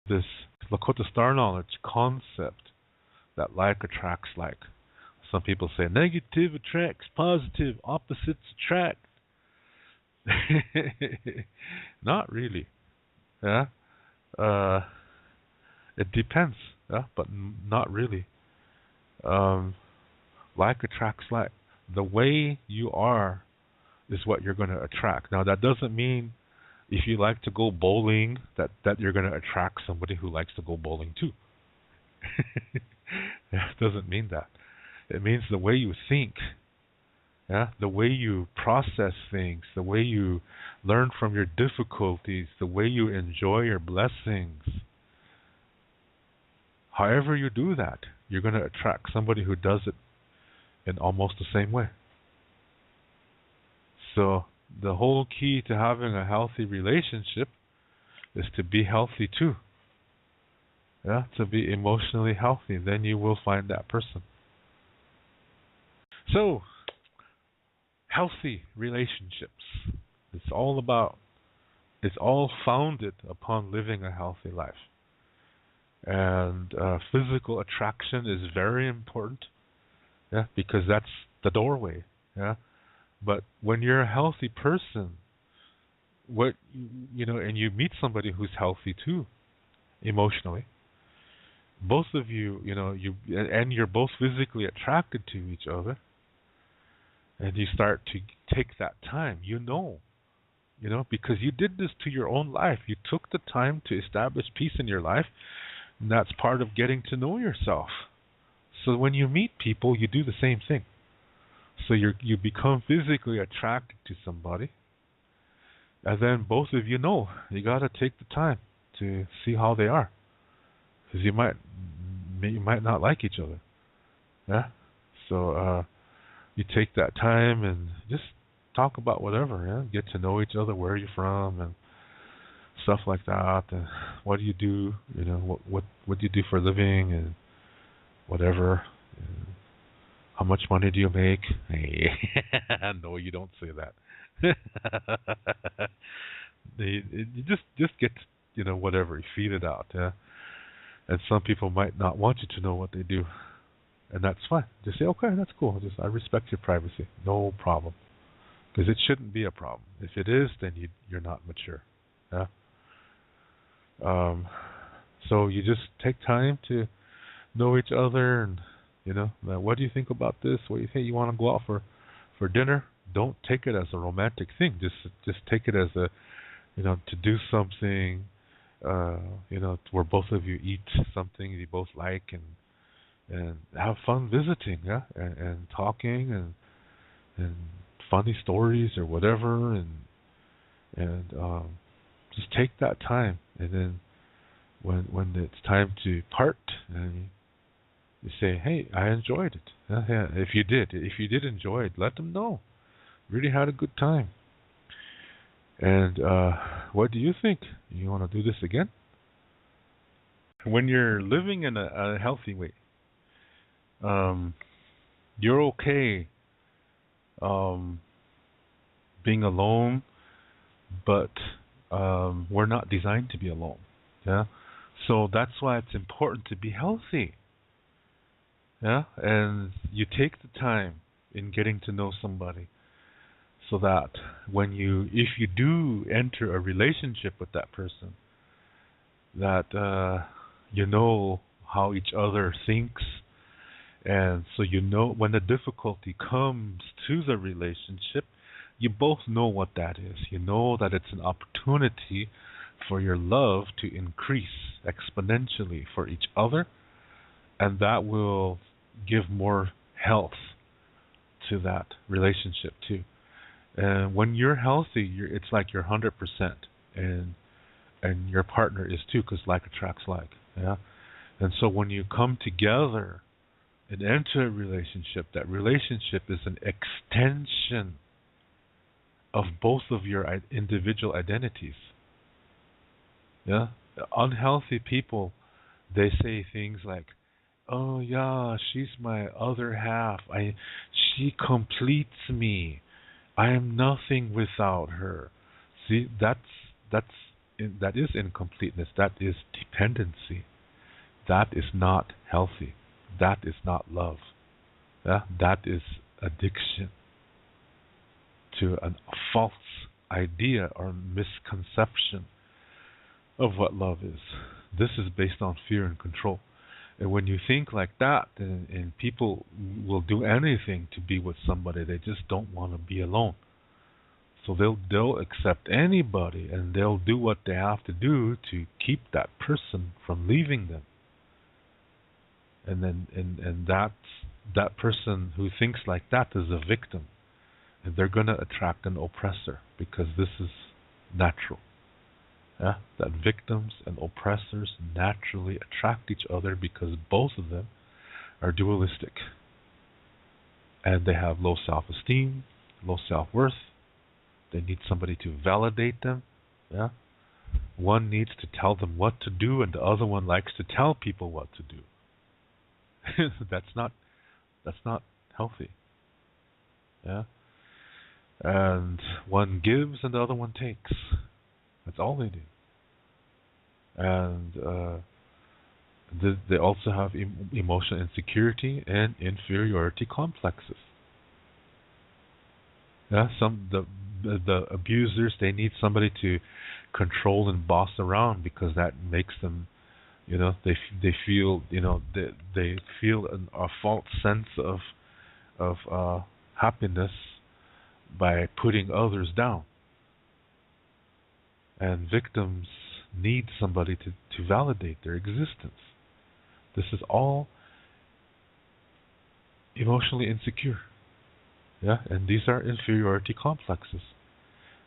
this Lakota star knowledge concept that like attracts like. Some people say negative attracts positive, opposites attract. Not really. Yeah. Uh, it depends. Yeah, but not really. Um, like attracts like. The way you are is what you're going to attract. Now that doesn't mean if you like to go bowling that you're going to attract somebody who likes to go bowling too. It doesn't mean that. It means the way you think, yeah, the way you process things, the way you learn from your difficulties, the way you enjoy your blessings. However you do that, you're going to attract somebody who does it in almost the same way. So the whole key to having a healthy relationship is to be healthy too. Yeah, to be emotionally healthy. Then you will find that person. So, healthy relationships. It's all founded upon living a healthy life. And physical attraction is very important, yeah, because that's the doorway, yeah. But when you're a healthy person, and you meet somebody who's healthy too, emotionally, both of you, you're both physically attracted to each other, and you start to take that time, because you did this to your own life. You took the time to establish peace in your life, and that's part of getting to know yourself. So when you meet people, you do the same thing. So you become physically attracted to somebody, and then both of you got to take the time to see how they are, because you might not like each other. Yeah. So you take that time and just talk about whatever. Yeah. Get to know each other, where you're from, and stuff like that. And what do you do? What do you do for a living, and whatever. And how much money do you make? No, you don't say that. You just get whatever. You feed it out. Yeah. And some people might not want you to know what they do, and that's fine. Just say, okay, that's cool. I respect your privacy. No problem. Because it shouldn't be a problem. If it is, then you're not mature. Yeah. So you just take time to know each other, and what do you think about this? What do you think? You want to go out for dinner? Don't take it as a romantic thing. Just take it as a to do something. Where both of you eat something you both like, and have fun visiting, yeah, and talking, and funny stories or whatever, and just take that time, and then when it's time to part, and you say, hey, I enjoyed it. Yeah, if you did enjoy it, let them know. Really had a good time. And what do you think? You want to do this again? When you're living in a healthy way, you're okay being alone, but we're not designed to be alone. Yeah, so that's why it's important to be healthy. Yeah, and you take the time in getting to know somebody, so that if you do enter a relationship with that person, that you know how each other thinks, and so when the difficulty comes to the relationship, you both know what that is. You know that it's an opportunity for your love to increase exponentially for each other, and that will give more health to that relationship too. And when you're healthy, it's like you're 100%, and your partner is too, because like attracts like. Yeah, and so when you come together and enter a relationship, that relationship is an extension of both of your individual identities. Yeah, unhealthy people, they say things like, "Oh yeah, she's my other half. She completes me. I am nothing without her." See, that's that is incompleteness. That is dependency. That is not healthy. That is not love. Yeah? That is addiction to a false idea or misconception of what love is. This is based on fear and control. And when you think like that, and people will do anything to be with somebody, they just don't want to be alone. So they'll accept anybody, and they'll do what they have to do to keep that person from leaving them. And then and that person who thinks like that is a victim, and they're going to attract an oppressor because this is natural. Yeah? That victims and oppressors naturally attract each other because both of them are dualistic. And they have low self-esteem, low self-worth. They need somebody to validate them. Yeah? One needs to tell them what to do, and the other one likes to tell people what to do. That's not healthy. Yeah? And one gives and the other one takes. That's all they do. And they also have emotional insecurity and inferiority complexes. Yeah, the abusers, they need somebody to control and boss around because that makes them, they feel, they feel a false sense of happiness by putting others down. And victims need somebody to validate their existence. This is all emotionally insecure. Yeah, and these are inferiority complexes.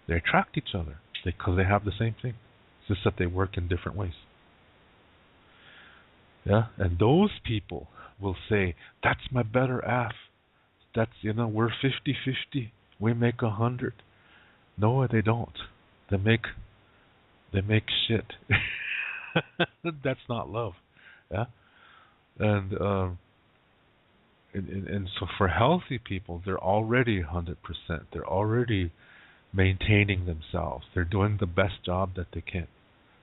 They attract each other because they have the same thing. It's just that they work in different ways. Yeah, and those people will say, "That's my better half. That's, we're 50-50. We make 100." No, they don't. They make shit. That's not love. Yeah, and so for healthy people, they're already 100%. They're already maintaining themselves. They're doing the best job that they can.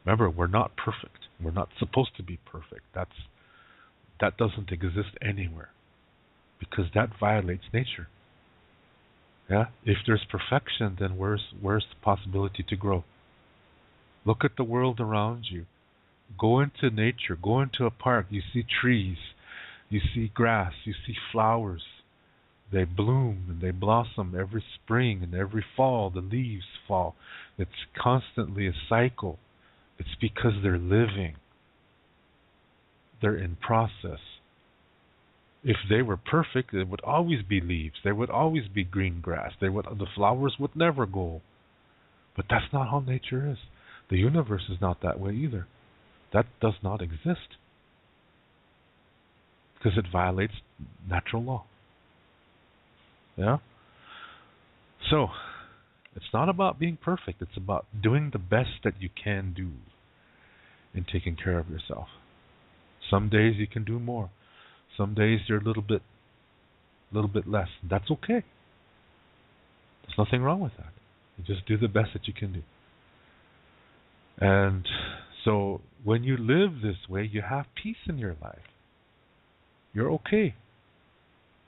Remember, we're not perfect. We're not supposed to be perfect. That doesn't exist anywhere, because that violates nature. Yeah, if there's perfection, then where's the possibility to grow? Look at the world around you. Go into nature. Go into a park. You see trees. You see grass. You see flowers. They bloom and they blossom every spring and every fall. The leaves fall. It's constantly a cycle. It's because they're living. They're in process. If they were perfect, there would always be leaves. There would always be green grass. The flowers would never go. But that's not how nature is. The universe is not that way either. That does not exist, because it violates natural law. Yeah? So, it's not about being perfect. It's about doing the best that you can do in taking care of yourself. Some days you can do more. Some days you're a little bit less. That's okay. There's nothing wrong with that. You just do the best that you can do. And so when you live this way, you have peace in your life. You're okay.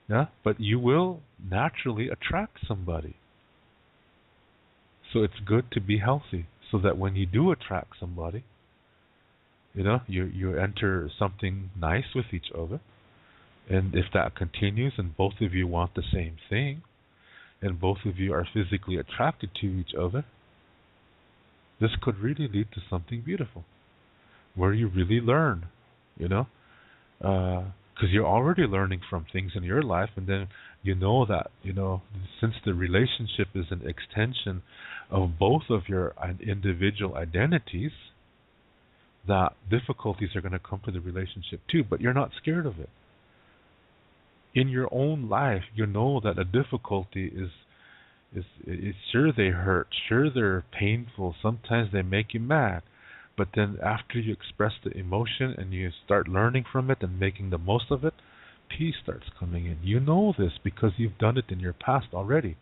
Yeah? But you will naturally attract somebody. So it's good to be healthy, so that when you do attract somebody, you enter something nice with each other. And if that continues and both of you want the same thing, and both of you are physically attracted to each other, this could really lead to something beautiful, where you really learn, because you're already learning from things in your life, and then that, since the relationship is an extension of both of your individual identities, that difficulties are going to come to the relationship too, but you're not scared of it. In your own life, that a difficulty is sure they hurt, sure they're painful, sometimes they make you mad, but then after you express the emotion and you start learning from it and making the most of it, peace starts coming in. You know this because you've done it in your past already.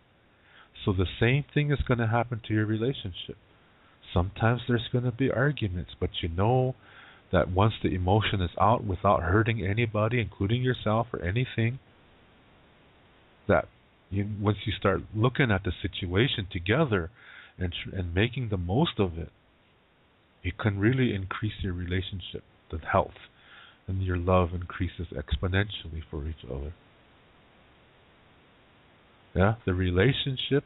So the same thing is going to happen to your relationship. Sometimes there's going to be arguments, but you know that once the emotion is out without hurting anybody, including yourself or anything, that once you start looking at the situation together and making the most of it, it can really increase your relationship, the health, and your love increases exponentially for each other. Yeah, the relationship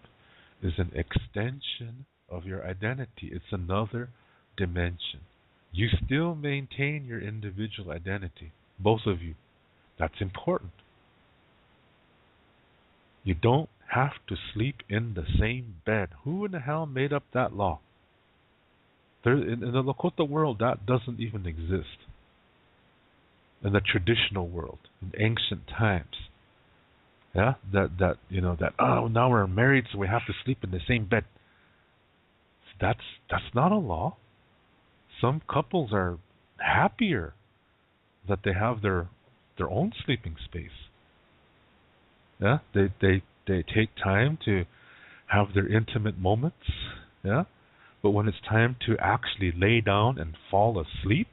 is an extension of your identity. It's another dimension. You still maintain your individual identity, both of you. That's important. You don't have to sleep in the same bed. Who in the hell made up that law? In the Lakota world, that doesn't even exist. In the traditional world, in ancient times, yeah, that oh, now we're married, so we have to sleep in the same bed. That's not a law. Some couples are happier that they have their own sleeping space. Yeah, they take time to have their intimate moments. Yeah, but when it's time to actually lay down and fall asleep,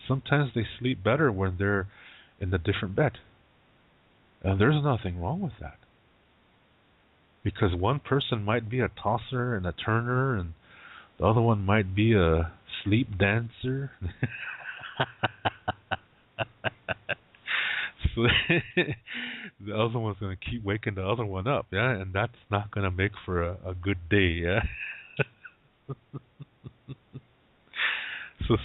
sometimes they sleep better when they're in a different bed. And there's nothing wrong with that. Because one person might be a tosser and a turner, and the other one might be a sleep dancer. So the other one's going to keep waking the other one up, yeah, and that's not going to make for a good day, yeah. So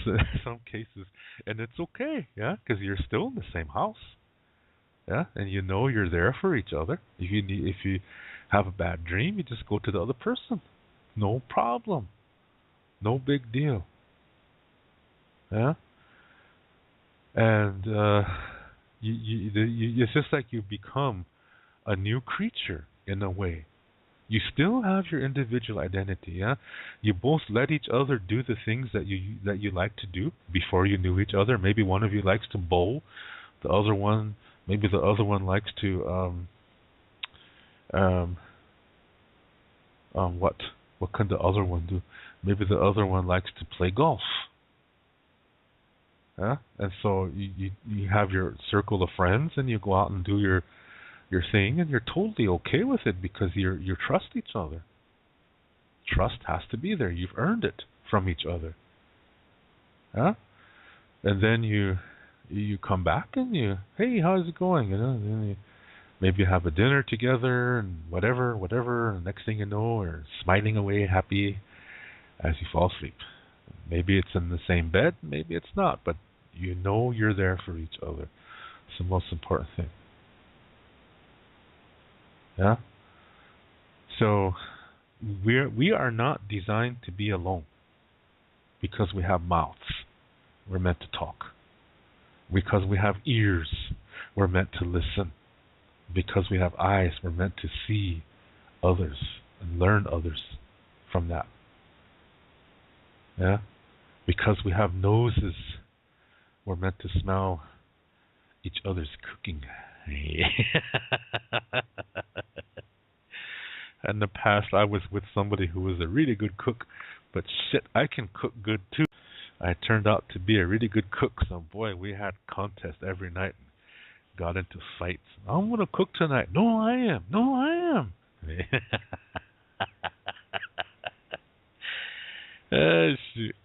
some cases, and it's okay, yeah, because you're still in the same house, yeah, and you know you're there for each other. If you have a bad dream, you just go to the other person, no problem, no big deal, yeah, and it's just like you become a new creature in a way. You still have your individual identity, yeah. You both let each other do the things that you like to do before you knew each other. Maybe one of you likes to bowl, the other one likes to what can the other one do? Maybe the other one likes to play golf. Yeah, and so you have your circle of friends, and you go out and do your thing, and you're totally okay with it because you trust each other. Trust has to be there. You've earned it from each other. Yeah, and then you come back and hey, how's it going? And then maybe you have a dinner together and whatever. And next thing you know, you're smiling away, happy as you fall asleep. Maybe it's in the same bed, maybe it's not, but you know you're there for each other. It's the most important thing. Yeah. So we are not designed to be alone because we have mouths. We're meant to talk. Because we have ears, we're meant to listen. Because we have eyes, we're meant to see others and learn others from that. Yeah. Because we have noses, we're meant to smell each other's cooking. In the past, I was with somebody who was a really good cook, but shit, I can cook good too. I turned out to be a really good cook, so boy, we had contests every night and got into fights. I'm going to cook tonight. No, I am. No, I am. Shoot.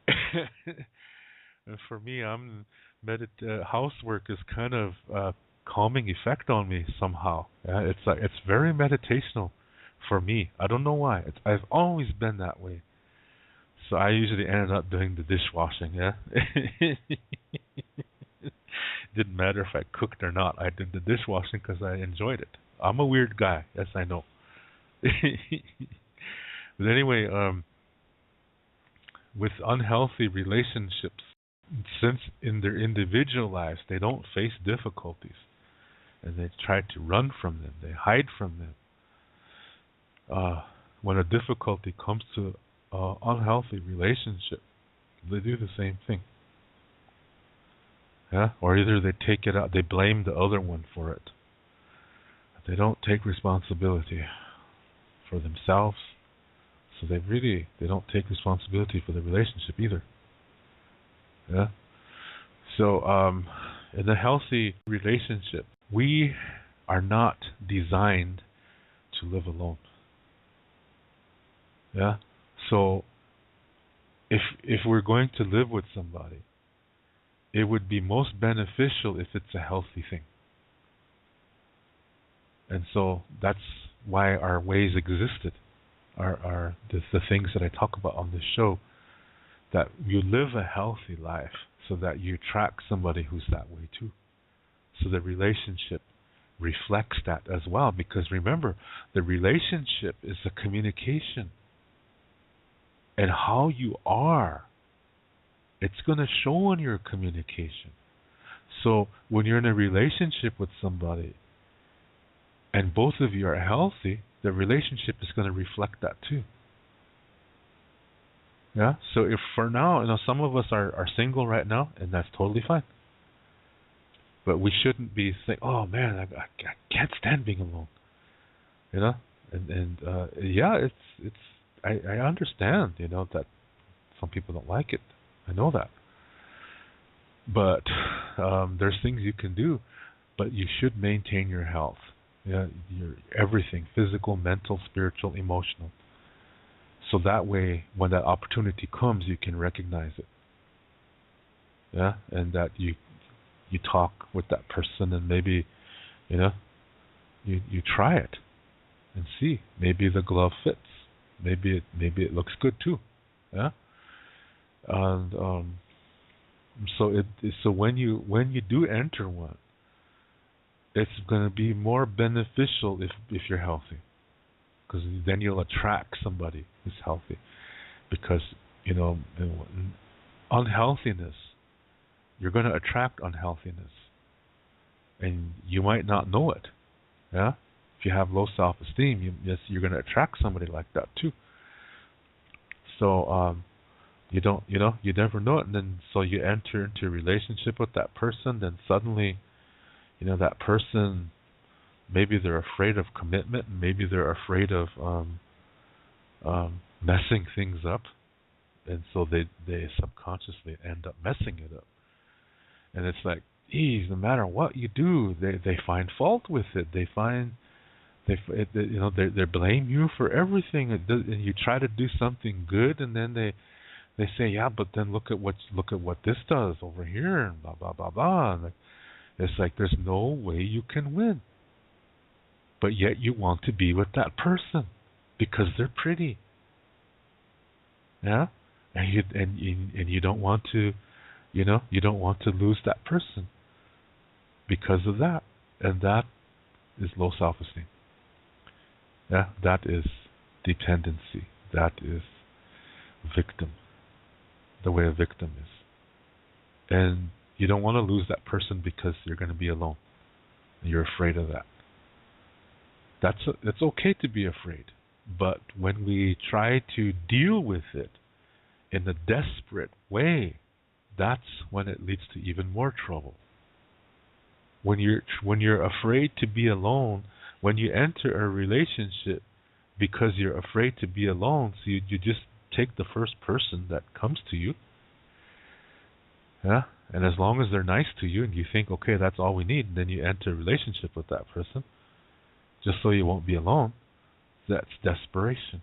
For me, housework is kind of calming effect on me somehow. It's very meditational for me. I don't know why. I've always been that way. So I usually ended up doing the dishwashing. Yeah. Didn't matter if I cooked or not. I did the dishwashing because I enjoyed it. I'm a weird guy. Yes, I know. But anyway, with unhealthy relationships, since in their individual lives they don't face difficulties and they try to run from them, they hide from them. When a difficulty comes to an unhealthy relationship, they do the same thing. Yeah, or either they take it out, they blame the other one for it. They don't take responsibility for themselves, So they don't take responsibility for the relationship either. Yeah. So in a healthy relationship, we are not designed to live alone. Yeah. So if we're going to live with somebody, it would be most beneficial if it's a healthy thing. And so that's why our ways existed, are the things that I talk about on this show, that you live a healthy life so that you attract somebody who's that way too. So the relationship reflects that as well, because remember, the relationship is a communication. And how you are, it's going to show in your communication. So when you're in a relationship with somebody and both of you are healthy, the relationship is going to reflect that too. Yeah. So if for now, some of us are single right now, and that's totally fine. But we shouldn't be saying, "Oh man, I can't stand being alone." Yeah, I understand, that some people don't like it. I know that. But there's things you can do, but you should maintain your health. Yeah, your everything, physical, mental, spiritual, emotional. So that way, when that opportunity comes, you can recognize it. Yeah, and that you talk with that person, and maybe, you try it and see. Maybe the glove fits. Maybe it looks good too. Yeah. And so when you do enter one, it's going to be more beneficial if you're healthy, because then you'll attract somebody who's healthy. Because unhealthiness, you're going to attract unhealthiness, and you might not know it. Yeah. If you have low self-esteem, you're going to attract somebody like that too. So you never know it, and then so you enter into a relationship with that person, then suddenly, that person, maybe they're afraid of commitment, and maybe they're afraid of messing things up, and so they subconsciously end up messing it up. And it's like, geez, no matter what you do, they find fault with it. They blame you for everything, and you try to do something good, and then they say, yeah, but then look at what this does over here, and blah blah blah blah. And it's like there's no way you can win, but yet you want to be with that person because they're pretty. Yeah, and you don't want to, you don't want to lose that person because of that, and that is low self-esteem. Yeah, that is dependency. That is victim. The way a victim is. And you don't want to lose that person because you're going to be alone. You're afraid of that. It's okay to be afraid. But when we try to deal with it in a desperate way, that's when it leads to even more trouble. When you're afraid to be alone, when you enter a relationship because you're afraid to be alone, so you just take the first person that comes to you. Yeah? And as long as they're nice to you and you think, okay, that's all we need, and then you enter a relationship with that person just so you won't be alone, that's desperation.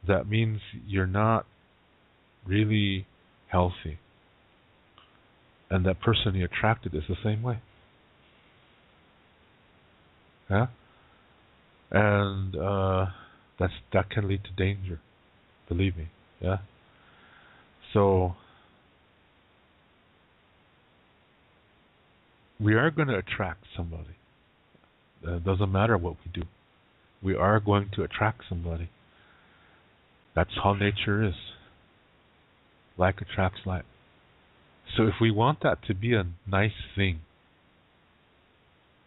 That means you're not really healthy. And that person you attracted is the same way. Yeah? And that can lead to danger. Believe me. Yeah? So we are going to attract somebody. It doesn't matter what we do. We are going to attract somebody. That's how nature is. Like attracts like. So if we want that to be a nice thing,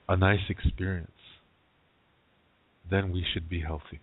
a nice experience, then we should be healthy.